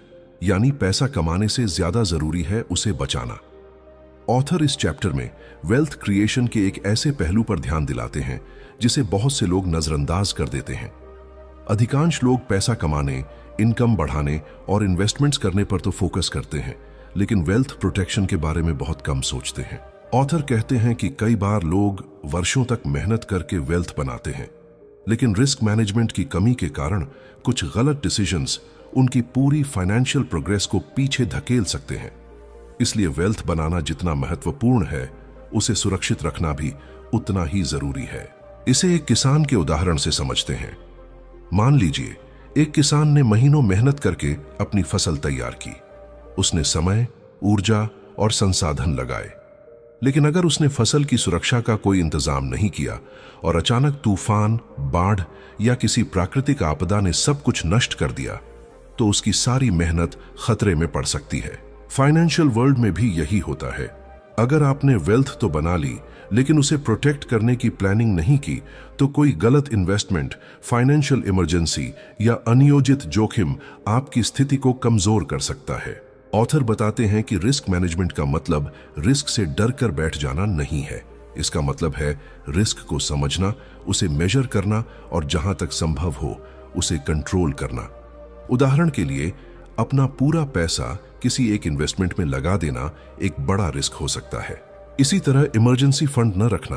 यानी पैसा कमाने से ज्यादा जरूरी है उसे बचाना। ऑथर इस चैप्टर में वेल्थ क्रिएशन के एक ऐसे पहलू पर ध्यान दिलाते हैं जिसे बहुत से लोग नजरअंदाज कर देते हैं। अधिकांश लोग पैसा कमाने, इनकम बढ़ाने और इन्वेस्टमेंट्स करने पर तो फोकस करते हैं, लेकिन वेल्थ प्रोटेक्शन के बारे में बहुत कम सोचते हैं। ऑथर कहते हैं कि कई बार लोग वर्षों तक मेहनत करके वेल्थ बनाते हैं, लेकिन रिस्क मैनेजमेंट की कमी के कारण कुछ गलत डिसीजंस उनकी पूरी फाइनेंशियल प्रोग्रेस को पीछे धकेल सकते हैं। इसलिए वेल्थ बनाना जितना महत्वपूर्ण है, उसे सुरक्षित रखना भी उतना ही जरूरी है। इसे एक किसान के उदाहरण से समझते हैं। मान लीजिए एक किसान ने महीनों मेहनत करके अपनी फसल तैयार की। उसने समय, ऊर्जा और संसाधन लगाए, लेकिन अगर उसने फसल की सुरक्षा का कोई इंतजाम नहीं किया और अचानक तूफान, बाढ़ या किसी प्राकृतिक आपदा ने सब कुछ नष्ट कर दिया, तो उसकी सारी मेहनत खतरे में पड़ सकती है। फाइनेंशियल वर्ल्ड में भी यही होता है। अगर आपने वेल्थ तो बना ली, लेकिन उसे प्रोटेक्ट करने की प्लानिंग नहीं की, तो कोई गलत इन्वेस्टमेंट, फाइनेंशियल इमरजेंसी या अनियोजित जोखिम आपकी स्थिति को कमजोर कर सकता है। ऑथर बताते हैं कि रिस्क मैनेजमेंट का मतलब रिस्क से डर कर बैठ जाना नहीं है। इसका मतलब है रिस्क को समझना, उसे मेजर करना और जहां तक संभव हो उसे कंट्रोल करना। उदाहरण के लिए, अपना पूरा पैसा किसी एक इन्वेस्टमेंट में लगा देना एक बड़ा रिस्क हो सकता है, इसी तरह इमरजेंसी फंड न रखना,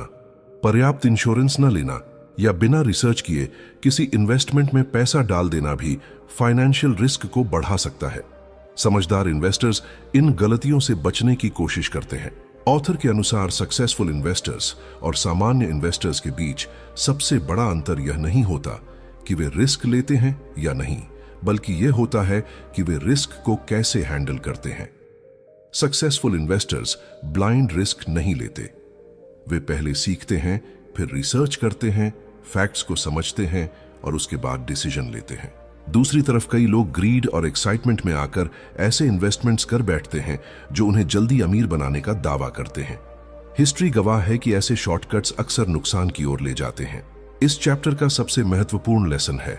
पर्याप्त इंश्योरेंस न लेना या बिना रिसर्च किए किसी इन्वेस्टमेंट में पैसा डाल देना भी फाइनेंशियल रिस्क को बढ़ा सकता है। समझदार इन्वेस्टर्स इन गलतियों से बचने की कोशिश करते हैं। ऑथर के अनुसार सक्सेसफुल इन्वेस्टर्स और सामान्य इन्वेस्टर्स के बीच सबसे बड़ा अंतर यह नहीं होता कि वे रिस्क लेते हैं या नहीं, बल्कि यह होता है कि वे रिस्क को कैसे हैंडल करते हैं। सक्सेसफुल इन्वेस्टर्स ब्लाइंड रिस्क नहीं लेते। वे पहले सीखते हैं, फिर रिसर्च करते हैं, फैक्ट्स को समझते हैं और उसके बाद डिसीजन लेते हैं। दूसरी तरफ कई लोग ग्रीड और एक्साइटमेंट में आकर ऐसे इन्वेस्टमेंट्स कर बैठते हैं जो उन्हें जल्दी अमीर बनाने का दावा करते हैं। हिस्ट्री गवाह है कि ऐसे शॉर्टकट्स अक्सर नुकसान की ओर ले जाते हैं। इस चैप्टर का सबसे महत्वपूर्ण लेसन है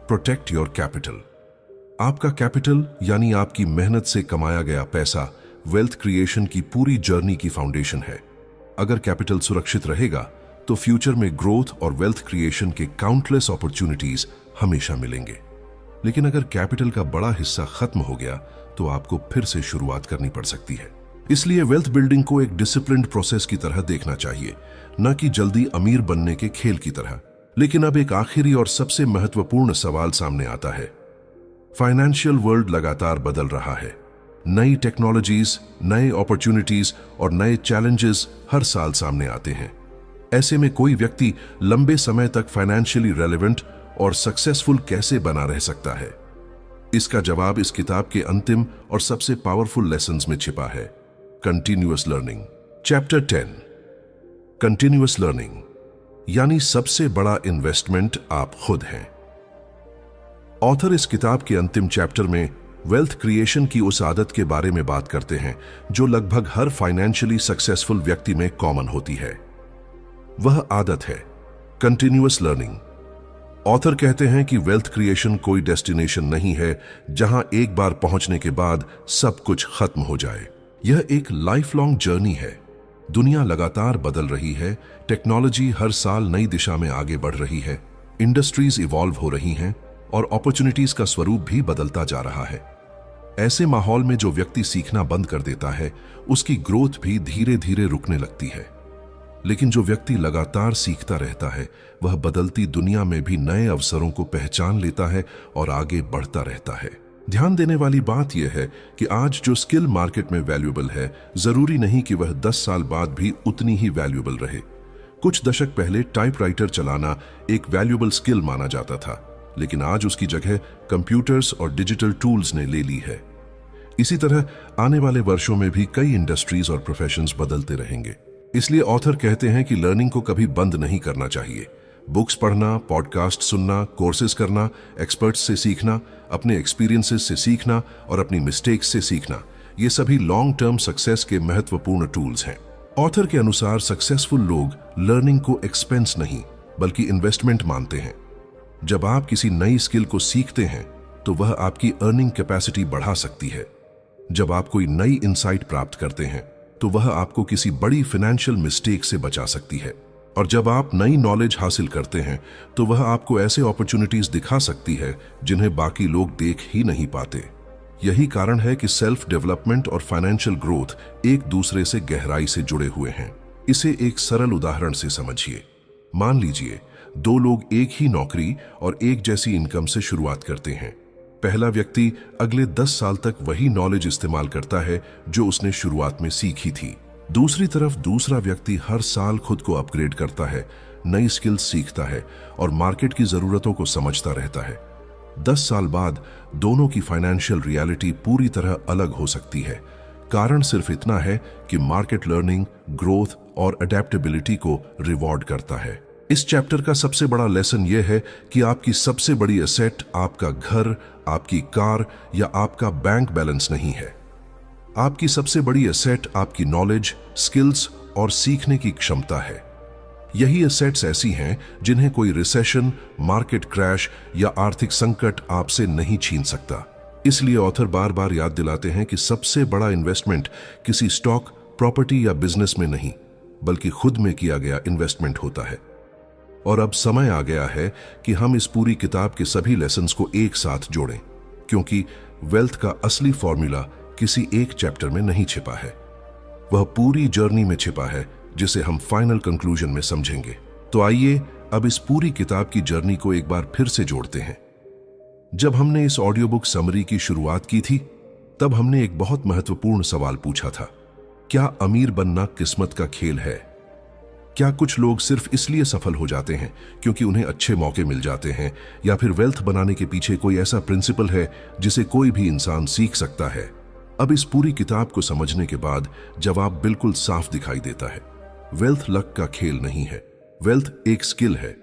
प्रोटेक्ट योर कैपिटल। आपका कैपिटल यानी आपकी मेहनत से कमाया गया पैसा वेल्थ क्रिएशन की पूरी जर्नी की फाउंडेशन है। अगर कैपिटल सुरक्षित रहेगा तो फ्यूचर में ग्रोथ और वेल्थ क्रिएशन के काउंटलेस अपॉर्चुनिटीज हमेशा मिलेंगे। लेकिन अगर कैपिटल का बड़ा हिस्सा खत्म हो गया तो आपको फिर से शुरुआत करनी पड़ सकती है। इसलिए वेल्थ बिल्डिंग को एक डिसिप्लिन्ड प्रोसेस की तरह देखना चाहिए, न कि जल्दी अमीर बनने के खेल की तरह। लेकिन अब एक आखिरी और सबसे महत्वपूर्ण सवाल सामने आता है। फाइनेंशियल वर्ल्ड लगातार बदल रहा है। नई टेक्नोलॉजीज, नए अपॉर्चुनिटीज और नए चैलेंजेस हर साल सामने आते हैं। ऐसे में कोई व्यक्ति लंबे समय तक फाइनेंशियली रेलेवेंट और सक्सेसफुल कैसे बना रह सकता है? इसका जवाब इस किताब के अंतिम और सबसे पावरफुल लेसन्स में छिपा है। Continuous learning. Chapter 10 continuous learning यानी सबसे बड़ा इन्वेस्टमेंट आप खुद हैं। ऑथर इस किताब के अंतिम चैप्टर में वेल्थ क्रिएशन की उस आदत के बारे में बात करते हैं जो लगभग हर फाइनेंशियली सक्सेसफुल व्यक्ति में कॉमन होती है। वह आदत है कंटिन्यूअस लर्निंग। ऑथर कहते हैं कि वेल्थ क्रिएशन कोई डेस्टिनेशन नहीं है जहां एक बार पहुंचने के बाद सब कुछ खत्म हो जाए। यह एक लाइफ लॉन्ग जर्नी है। दुनिया लगातार बदल रही है, टेक्नोलॉजी हर साल नई दिशा में आगे बढ़ रही है, इंडस्ट्रीज इवॉल्व हो रही हैं और अपॉर्चुनिटीज का स्वरूप भी बदलता जा रहा है। ऐसे माहौल में जो व्यक्ति सीखना बंद कर देता है उसकी ग्रोथ भी धीरे धीरे रुकने लगती है। लेकिन जो व्यक्ति लगातार सीखता रहता है वह बदलती दुनिया में भी नए अवसरों को पहचान लेता है और आगे बढ़ता रहता है। ध्यान देने वाली बात यह है कि आज जो स्किल मार्केट में वैल्यूएबल है, जरूरी नहीं कि वह 10 साल बाद भी उतनी ही वैल्यूएबल रहे। कुछ दशक पहले टाइपराइटर चलाना एक वैल्यूएबल स्किल माना जाता था, लेकिन आज उसकी जगह कंप्यूटर्स और डिजिटल टूल्स ने ले ली है। इसी तरह आने वाले वर्षों में भी कई इंडस्ट्रीज और प्रोफेशंस बदलते रहेंगे। इसलिए ऑथर कहते हैं कि लर्निंग को कभी बंद नहीं करना चाहिए। बुक्स पढ़ना, पॉडकास्ट सुनना, कोर्सेज करना, एक्सपर्ट्स से सीखना, अपने एक्सपीरियंसेस से सीखना और अपनी मिस्टेक्स से सीखना, ये सभी लॉन्ग टर्म सक्सेस के महत्वपूर्ण टूल्स हैं। ऑथर के अनुसार सक्सेसफुल लोग लर्निंग को एक्सपेंस नहीं बल्कि इन्वेस्टमेंट मानते हैं। जब आप किसी नई स्किल को सीखते हैं तो वह आपकी अर्निंग कैपेसिटी बढ़ा सकती है। जब आप कोई नई इंसाइट प्राप्त करते हैं तो वह आपको किसी बड़ी फाइनेंशियल मिस्टेक से बचा सकती है। और जब आप नई नॉलेज हासिल करते हैं तो वह आपको ऐसे अपॉर्चुनिटीज दिखा सकती है जिन्हें बाकी लोग देख ही नहीं पाते। यही कारण है कि सेल्फ डेवलपमेंट और फाइनेंशियल ग्रोथ एक दूसरे से गहराई से जुड़े हुए हैं। इसे एक सरल उदाहरण से समझिए। मान लीजिए 2 लोग एक ही नौकरी और एक जैसी इनकम से शुरुआत करते हैं। पहला व्यक्ति अगले 10 साल तक वही नॉलेज इस्तेमाल करता है जो उसने शुरुआत में सीखी थी। दूसरी तरफ दूसरा व्यक्ति हर साल खुद को अपग्रेड करता है, नई स्किल्स सीखता है और मार्केट की जरूरतों को समझता रहता है। 10 साल बाद दोनों की फाइनेंशियल रियलिटी पूरी तरह अलग हो सकती है। कारण सिर्फ इतना है कि मार्केट लर्निंग, ग्रोथ और अडेप्टेबिलिटी को रिवॉर्ड करता है। इस चैप्टर का सबसे बड़ा लेसन यह है कि आपकी सबसे बड़ी एसेट आपका घर, आपकी कार या आपका बैंक बैलेंस नहीं है। आपकी सबसे बड़ी एसेट आपकी नॉलेज, स्किल्स और सीखने की क्षमता है। यही एसेट्स ऐसी हैं जिन्हें कोई रिसेशन, मार्केट क्रैश या आर्थिक संकट आपसे नहीं छीन सकता। इसलिए ऑथर बार बार याद दिलाते हैं कि सबसे बड़ा इन्वेस्टमेंट किसी स्टॉक, प्रॉपर्टी या बिजनेस में नहीं बल्कि खुद में किया गया इन्वेस्टमेंट होता है। और अब समय आ गया है कि हम इस पूरी किताब के सभी लेसन्स को एक साथ जोड़ें, क्योंकि वेल्थ का असली फॉर्मूला किसी एक चैप्टर में नहीं छिपा है। वह पूरी जर्नी में छिपा है, जिसे हम फाइनल कंक्लूजन में समझेंगे। तो आइए अब इस पूरी किताब की जर्नी को एक बार फिर से जोड़ते हैं। जब हमने इस ऑडियो बुक समरी की शुरुआत की थी, तब हमने एक बहुत महत्वपूर्ण सवाल पूछा था। क्या अमीर बनना किस्मत का खेल है? क्या कुछ लोग सिर्फ इसलिए सफल हो जाते हैं क्योंकि उन्हें अच्छे मौके मिल जाते हैं, या फिर वेल्थ बनाने के पीछे कोई ऐसा प्रिंसिपल है जिसे कोई भी इंसान सीख सकता है? अब इस पूरी किताब को समझने के बाद जवाब बिल्कुल साफ दिखाई देता है। वेल्थ लक का खेल नहीं है। वेल्थ एक स्किल है,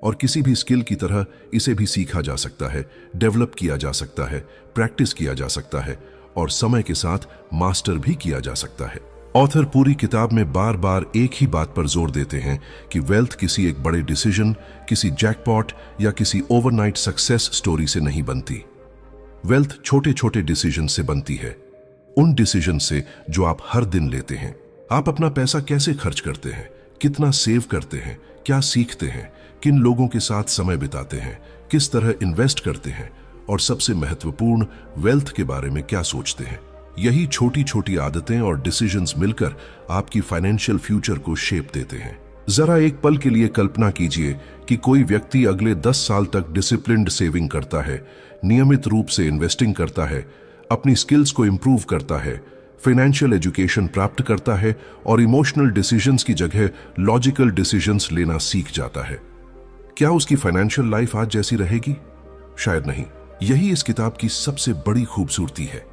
और किसी भी स्किल की तरह इसे भी सीखा जा सकता है, डेवलप किया जा सकता है, प्रैक्टिस किया जा सकता है और समय के साथ मास्टर भी किया जा सकता है। ऑथर पूरी किताब में बार बार एक ही बात पर जोर देते हैं कि वेल्थ किसी एक बड़े डिसीजन, किसी जैकपॉट या किसी ओवरनाइट सक्सेस स्टोरी से नहीं बनती। वेल्थ छोटे छोटे डिसीजन से बनती है। उन डिसीजन से जो आप हर दिन लेते हैं। आप अपना पैसा कैसे खर्च करते हैं, कितना सेव करते हैं, क्या सीखते हैं, किन लोगों के साथ समय बिताते हैं, किस तरह इन्वेस्ट करते हैं, और सबसे महत्वपूर्ण, वेल्थ के बारे में क्या सोचते हैं। यही छोटी छोटी आदतें और डिसीजंस मिलकर आपकी फाइनेंशियल फ्यूचर को शेप देते हैं। जरा एक पल के लिए कल्पना कीजिए कि कोई व्यक्ति अगले 10 साल तक डिसिप्लिन्ड सेविंग करता है, नियमित रूप से इन्वेस्टिंग करता है, अपनी स्किल्स को इंप्रूव करता है, फाइनेंशियल एजुकेशन प्राप्त करता है और इमोशनल डिसीजंस की जगह लॉजिकल डिसीजंस लेना सीख जाता है। क्या उसकी फाइनेंशियल लाइफ आज जैसी रहेगी? शायद नहीं। यही इस किताब की सबसे बड़ी खूबसूरती है।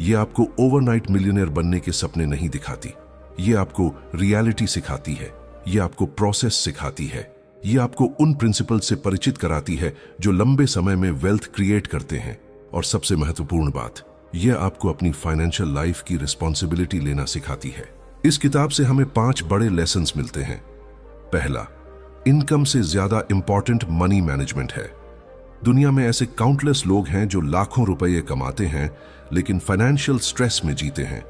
ये आपको ओवरनाइट मिलियनेयर बनने के सपने नहीं दिखाती। ये आपको रियलिटी सिखाती है। ये आपको प्रोसेस सिखाती है। ये आपको उन प्रिंसिपल से परिचित कराती है जो लंबे समय में वेल्थ क्रिएट करते हैं। और सबसे महत्वपूर्ण बात, यह आपको अपनी फाइनेंशियल लाइफ की रिस्पॉन्सिबिलिटी लेना सिखाती है। इस किताब से हमें 5 बड़े लेसन्स मिलते हैं। पहला, इनकम से ज्यादा इंपॉर्टेंट मनी मैनेजमेंट है। दुनिया में ऐसे काउंटलेस लोग हैं जो लाखों रुपए कमाते हैं लेकिन फाइनेंशियल स्ट्रेस में जीते हैं,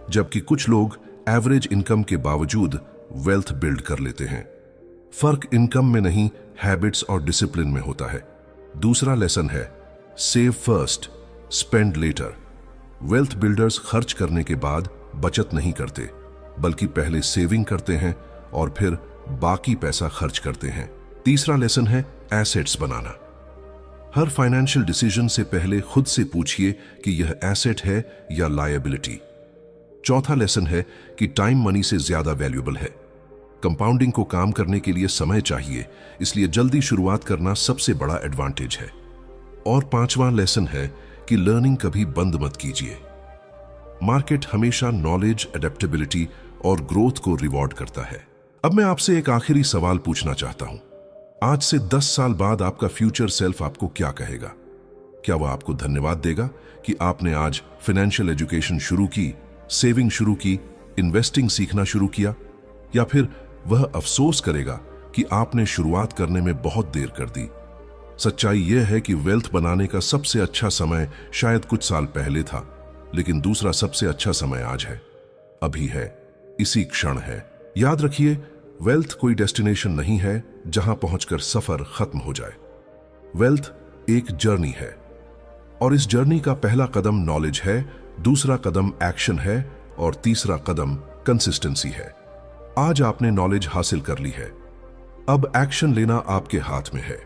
जबकि कुछ लोग एवरेज इनकम के बावजूद वेल्थ बिल्ड कर लेते हैं। फर्क इनकम में नहीं, हैबिट्स और डिसिप्लिन में होता है। दूसरा लेसन है, save first, spend later. Wealth builders खर्च करने के बाद बचत नहीं करते, बल्कि पहले सेविंग करते हैं और फिर बाकी पैसा खर्च करते हैं। तीसरा लेसन है एसेट्स बनाना। हर फाइनेंशियल डिसीजन से पहले खुद से पूछिए कि यह एसेट है या लायबिलिटी। चौथा लेसन है कि टाइम मनी से ज्यादा वैल्यूएबल है। कंपाउंडिंग को काम करने के लिए समय चाहिए, इसलिए जल्दी शुरुआत करना सबसे बड़ा एडवांटेज है। और पांचवा लेसन है कि लर्निंग कभी बंद मत कीजिए। मार्केट हमेशा नॉलेज, एडेप्टेबिलिटी और ग्रोथ को रिवॉर्ड करता है। अब मैं आपसे एक आखिरी सवाल पूछना चाहता हूं। आज से 10 साल बाद आपका फ्यूचर सेल्फ आपको क्या कहेगा? क्या वह आपको धन्यवाद देगा कि आपने आज फाइनेंशियल एजुकेशन शुरू की, सेविंग शुरू की, इन्वेस्टिंग सीखना शुरू किया, या फिर वह अफसोस करेगा कि आपने शुरुआत करने में बहुत देर कर दी? सच्चाई यह है कि वेल्थ बनाने का सबसे अच्छा समय शायद कुछ साल पहले था, लेकिन दूसरा सबसे अच्छा समय आज है, अभी है, इसी क्षण है। याद रखिए, वेल्थ कोई डेस्टिनेशन नहीं है जहां पहुंचकर सफर खत्म हो जाए। वेल्थ एक जर्नी है, और इस जर्नी का पहला कदम नॉलेज है, दूसरा कदम एक्शन है और तीसरा कदम कंसिस्टेंसी है। आज आपने नॉलेज हासिल कर ली है, अब एक्शन लेना आपके हाथ में है।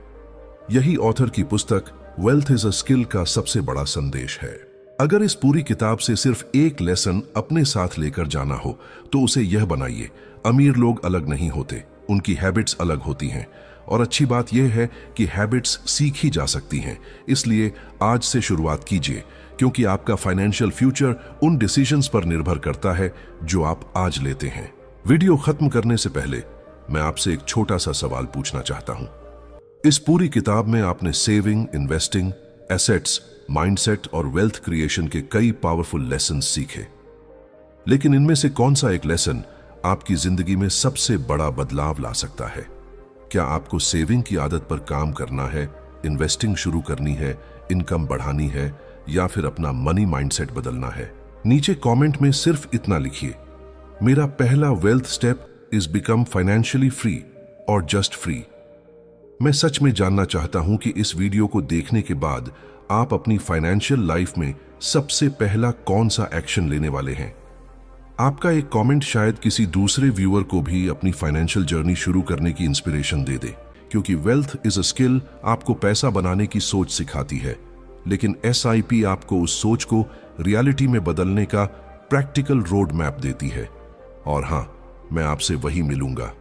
यही ऑथर की पुस्तक वेल्थ इज अ स्किल का सबसे बड़ा संदेश है। अगर इस पूरी किताब से सिर्फ एक लेसन अपने साथ लेकर जाना हो तो उसे यह बनाइए, अमीर लोग अलग नहीं होते, उनकी हैबिट्स अलग होती हैं। और अच्छी बात यह है कि हैबिट्स सीखी जा सकती हैं, इसलिए आज से शुरुआत कीजिए, क्योंकि आपका फाइनेंशियल फ्यूचर उन डिसीजंस पर निर्भर करता है जो आप आज लेते हैं। वीडियो खत्म करने से पहले मैं आपसे एक छोटा सा सवाल पूछना चाहता हूं। इस पूरी किताब में आपने सेविंग, इन्वेस्टिंग, एसेट्स, माइंडसेट और वेल्थ क्रिएशन के कई पावरफुल लेसन सीखे, लेकिन इनमें से कौन सा एक लेसन आपकी जिंदगी में सबसे बड़ा बदलाव ला सकता है? क्या आपको सेविंग की आदत पर काम करना है, इन्वेस्टिंग शुरू करनी है, इनकम बढ़ानी है, या फिर अपना मनी माइंडसेट बदलना है? नीचे कमेंट में सिर्फ इतना लिखिए, मेरा पहला wealth step is become financially free और जस्ट फ्री। मैं सच में जानना चाहता हूं कि इस वीडियो को देखने के बाद आप अपनी फाइनेंशियल लाइफ में सबसे पहला कौन सा एक्शन लेने वाले हैं। आपका एक कमेंट शायद किसी दूसरे व्यूअर को भी अपनी फाइनेंशियल जर्नी शुरू करने की इंस्पिरेशन दे दे, क्योंकि वेल्थ इज अ स्किल आपको पैसा बनाने की सोच सिखाती है, लेकिन SIP आपको उस सोच को रियलिटी में बदलने का प्रैक्टिकल रोड मैप देती है। और हाँ, मैं आपसे वही मिलूंगा।